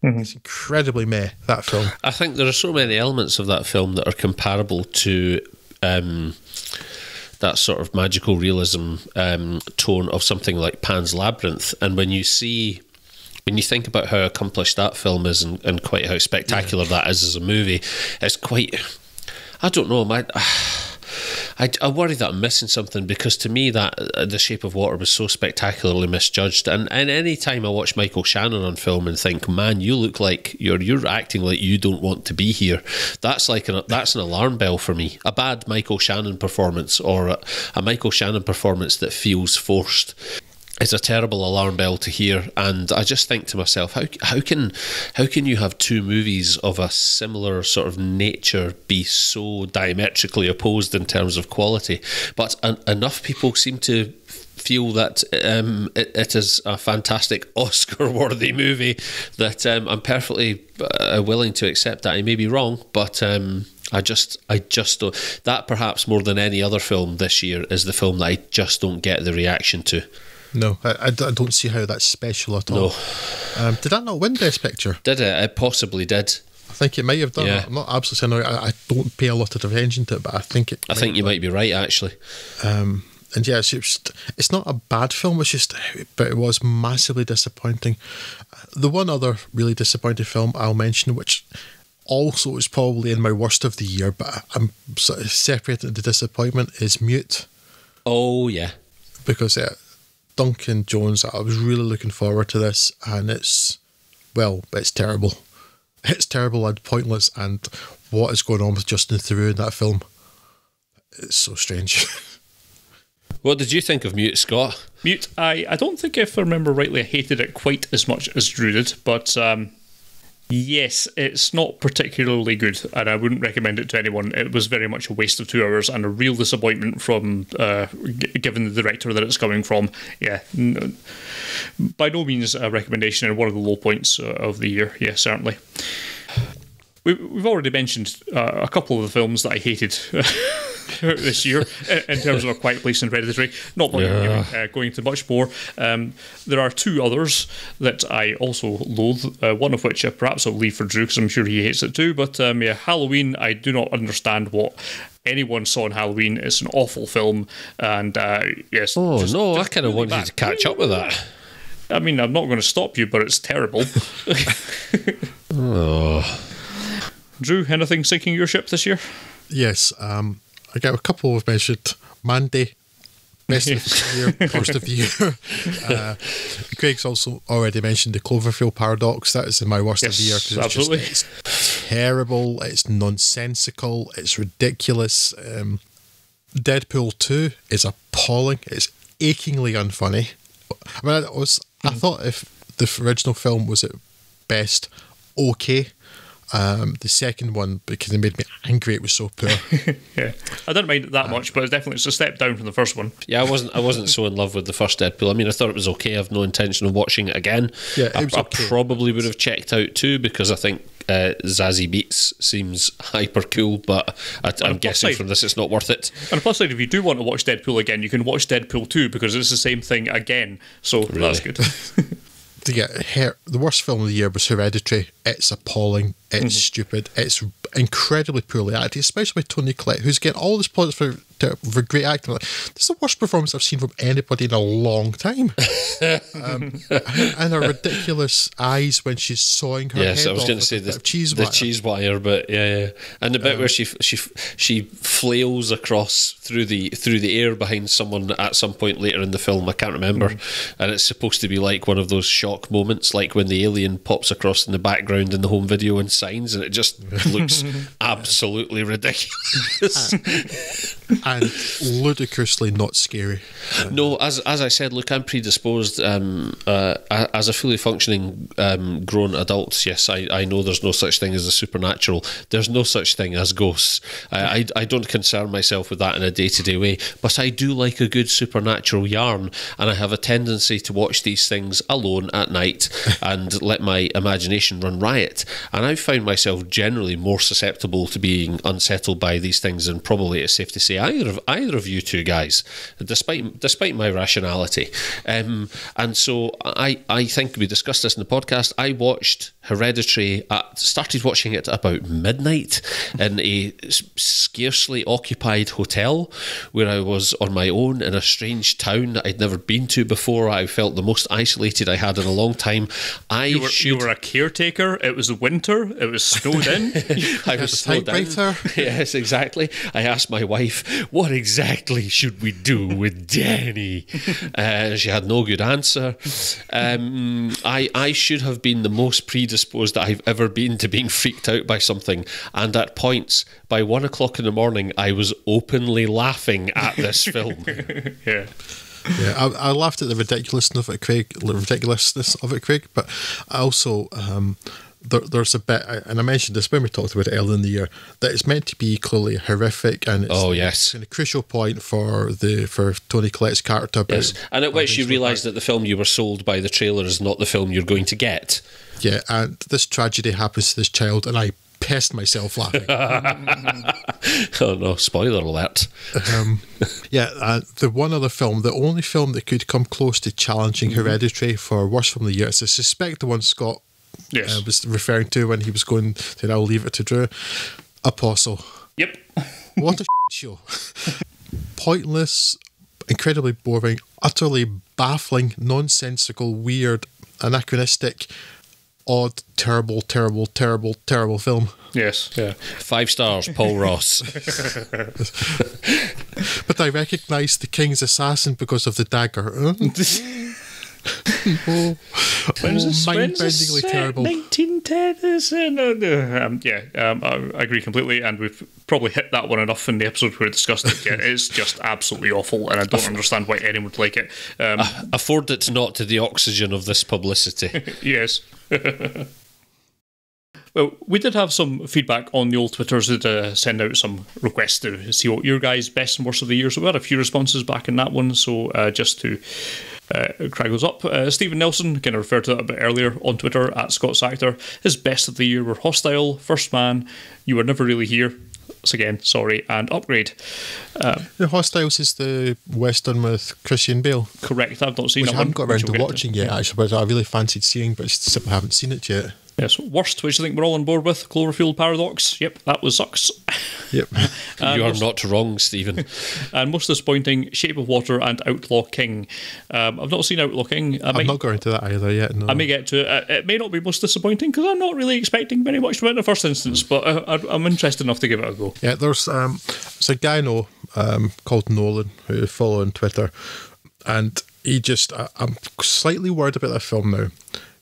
It's incredibly meh, that film. I think there are so many elements of that film that are comparable to that sort of magical realism tone of something like Pan's Labyrinth. And when you think about how accomplished that film is and quite how spectacular that is as a movie, it's quite... I don't know, I worry that I'm missing something, because to me that The Shape of Water was so spectacularly misjudged, and any time I watch Michael Shannon on film and think, man, you look like you're acting like you don't want to be here, that's an alarm bell for me. A bad Michael Shannon performance, or a Michael Shannon performance that feels forced, is a terrible alarm bell to hear. And I just think to myself, how can you have two movies of a similar sort of nature be so diametrically opposed in terms of quality? But enough people seem to feel that it is a fantastic Oscar-worthy movie that I'm perfectly willing to accept that I may be wrong, but I just don't. That perhaps more than any other film this year is the film that I just don't get the reaction to. No, I don't see how that's special at all. No. Did that not win Best Picture? Did it? It possibly did. I think it might have done. Yeah. I'm not absolutely saying I don't pay a lot of attention to it, but I think it. I think you might be right, actually. And yeah, it's not a bad film. But it was massively disappointing. The one other really disappointing film I'll mention, which also is probably in my worst of the year, but I'm sort of separating the disappointment, is Mute. Oh yeah, because Duncan Jones, I was really looking forward to this, and it's terrible. It's terrible and pointless, and what is going on with Justin Theroux in that film? It's so strange. What did you think of Mute, Scott? Mute, I don't think, if I remember rightly, I hated it quite as much as Drew did, but yes, it's not particularly good, and I wouldn't recommend it to anyone. It was very much a waste of 2 hours and a real disappointment from, given the director that it's coming from. Yeah, by no means a recommendation, and one of the low points of the year. Yeah, certainly. We've already mentioned a couple of the films that I hated this year in terms of A Quiet Place and Hereditary. Not going into much more. There are 2 others that I also loathe, one of which perhaps I'll leave for Drew because I'm sure he hates it too. But Halloween, I do not understand what anyone saw in Halloween. It's an awful film, and yes. Oh no, I kind of wanted you to catch up with that. I mean, I'm not going to stop you, but it's terrible. Oh. Drew, anything sinking your ship this year? Yes, I got a couple of mentioned. Mandy, best of the year, worst of the year. Craig's also already mentioned the Cloverfield Paradox. That is in my worst of the year. Absolutely. It's terrible, it's nonsensical, it's ridiculous. Deadpool 2 is appalling, it's achingly unfunny. I mean, I thought if the original film was at best okay, the second one, because it made me angry, it was so poor. Yeah, I didn't mind it that much, but it's a step down from the first one. Yeah, I wasn't so in love with the first Deadpool. I mean, I thought it was okay. I have no intention of watching it again. Yeah, it was okay. I probably would have checked out too, because I think Zazie Beetz seems hyper cool, but I'm guessing from this it's not worth it. And plus side, if you do want to watch Deadpool again, you can watch Deadpool 2 because it's the same thing again. So that's good. The worst film of the year was Hereditary. It's appalling. It's stupid. It's incredibly poorly acted, especially by Toni Collette, who's getting all this plaudits for great acting. Like, this is the worst performance I've seen from anybody in a long time. And her ridiculous eyes when she's sawing her head off. Yes, I was going to say the cheese wire, but yeah. And the bit where she flails across through the air behind someone at some point later in the film, I can't remember, and it's supposed to be like one of those shock moments, like when the alien pops across in the background in the home video and signs, and it just looks absolutely ridiculous. And ludicrously not scary. No, as I said, look, I'm predisposed as a fully functioning grown adult. Yes, I know there's no such thing as the supernatural. There's no such thing as ghosts. I don't concern myself with that in a day-to-day way, but I do like a good supernatural yarn, and I have a tendency to watch these things alone at night and let my imagination run riot. And I've found myself generally more susceptible to being unsettled by these things than probably it's safe to say either of you two guys, despite my rationality. And so I think we discussed this in the podcast. I watched Hereditary, started watching it about midnight in a scarcely occupied hotel where I was on my own in a strange town that I'd never been to before. I felt the most isolated I had in a long time. You were a caretaker. It was winter. It was snowed in. I was snowed in. Yes, exactly. I asked my wife, what exactly should we do with Danny? She had no good answer. I should have been the most predisposed that I've ever been to being freaked out by something, and at points by 1 o'clock in the morning I was openly laughing at this film. Yeah, I laughed at the ridiculousness of it, Craig, but I also there's a bit, and I mentioned this when we talked about it earlier in the year, that it's meant to be clearly horrific, and it's a crucial point for Toni Collette's character. Yes, and at which you realise that the film you were sold by the trailer is not the film you're going to get. Yeah, and this tragedy happens to this child, and I pissed myself laughing. Oh no, spoiler alert. The one other film, the only film that could come close to challenging Hereditary for worst film of the year, is I suspect the one Scott was referring to when he was going to I'll leave it to Drew. Apostle. Yep. What a show. Pointless, incredibly boring, utterly baffling, nonsensical, weird, anachronistic, odd, terrible film. Yes, yeah. 5 stars, Paul Ross. But I recognise the king's assassin because of the dagger. Mind-bendingly terrible. 1910. I agree completely, and we've probably hit that one enough in the episode where we discussed it. Yeah, it's just absolutely awful, and I don't understand why anyone would like it. Afford it not to the oxygen of this publicity. Yes. Well, we did have some feedback on the old Twitters that send out some requests to see what your guys' best and worst of the year. So we had a few responses back in that one. So just to crack those up, Stephen Nelson, kind of referred to that a bit earlier on Twitter, at Scott's Actor. His best of the year were Hostile, First Man, You Were Never Really Here, so again, sorry, and Upgrade. The Hostiles is the Western with Christian Bale. Correct, I've not seen it. I haven't got around to watching yet, actually, but I really fancied seeing, but I simply haven't seen it yet. Yes, worst, which I think we're all on board with, Cloverfield Paradox. Yep, that was sucks. Yep. You are not wrong, Stephen. And most disappointing, Shape of Water and Outlaw King. I've not seen Outlaw King. I'm not going to that either yet, no. I may get to it. It may not be most disappointing because I'm not really expecting very much from it in the first instance, but I'm interested enough to give it a go. Yeah, there's a guy I know called Nolan who I follow on Twitter, and he just, I'm slightly worried about that film now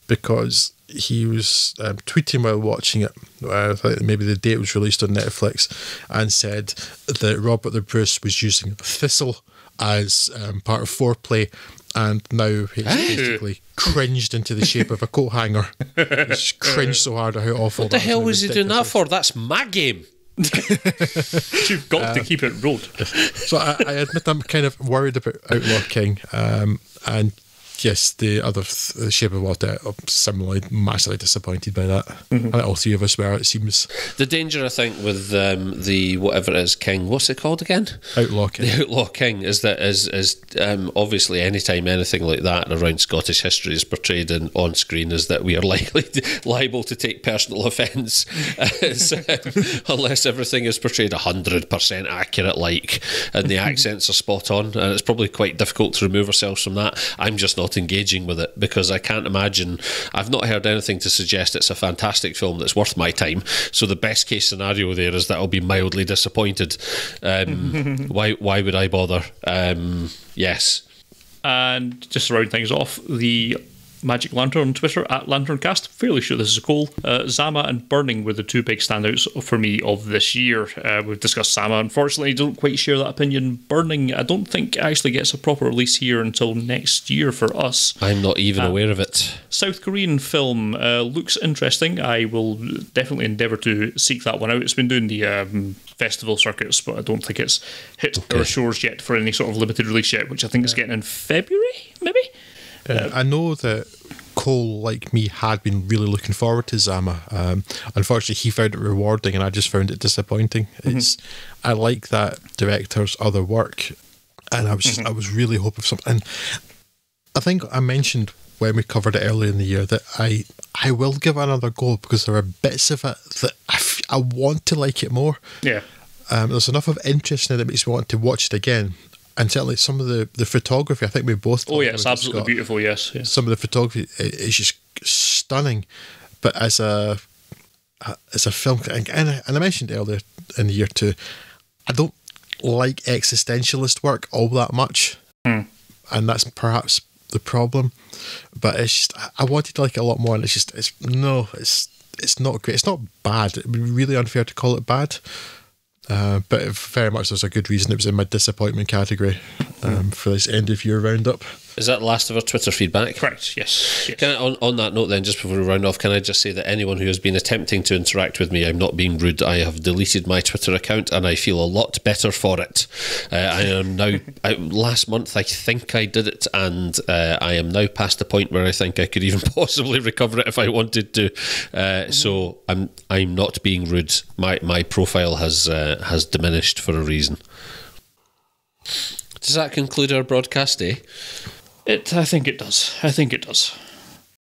because he was tweeting while watching it, I think maybe the day it was released on Netflix, and said that Robert the Bruce was using Thistle as part of foreplay, and now he's basically cringed into the shape of a coat hanger. He's cringed so hard at how awful. What the hell was he doing that for? That's my game. You've got to keep it rolled. So I admit I'm kind of worried about Outlaw King, and yes, the other the Shape of Water, I'm similarly massively disappointed by that. I think all three of us were, it seems. The danger, I think, with the whatever it is, King, what's it called again? Outlaw King. The Outlaw King is that obviously anytime anything like that around Scottish history is portrayed on screen, is that we are liable to take personal offence unless everything is portrayed 100% accurate, and the accents are spot on, and it's probably quite difficult to remove ourselves from that. I'm just not engaging with it because I can't imagine. I've not heard anything to suggest it's a fantastic film that's worth my time, so the best case scenario there is that I'll be mildly disappointed. Why would I bother? Yes. And just to round things off, the Magic Lantern on Twitter at LanternCast, fairly sure this is a call. Zama and Burning were the two big standouts for me of this year. We've discussed Zama. Unfortunately, I don't quite share that opinion. Burning, I don't think actually gets a proper release here until next year for us. I'm not even aware of it. South Korean film looks interesting. I will definitely endeavour to seek that one out. It's been doing the festival circuits, but I don't think it's hit our shores yet for any sort of limited release yet, which I think is getting in February, maybe? I know that Cole, like me, had been really looking forward to Zama. Unfortunately, he found it rewarding, and I just found it disappointing. I like that director's other work, and I was really hoping for something. And I think I mentioned when we covered it earlier in the year that I will give it another go because there are bits of it that I want to like it more. Yeah. There's enough of interest in it that makes me want to watch it again. And certainly some of the photography, I think we both... Oh, yeah, it's absolutely beautiful, yes. Some of the photography is just stunning. But as a film... And I mentioned earlier in the year too, I don't like existentialist work all that much. And that's perhaps the problem. But it's just... I wanted to like it a lot more, and it's not great. It's not bad. It would be really unfair to call it bad. But very much there's a good reason it was in my disappointment category for this end of year roundup. Is that the last of our Twitter feedback? Correct, yes. Can I, on that note then, just before we round off, can I just say that anyone who has been attempting to interact with me, I'm not being rude, I have deleted my Twitter account and I feel a lot better for it. I am now, last month I think I did it, and I am now past the point where I think I could even possibly recover it if I wanted to. So I'm not being rude. My profile has diminished for a reason. Does that conclude our broadcast, eh? I think it does.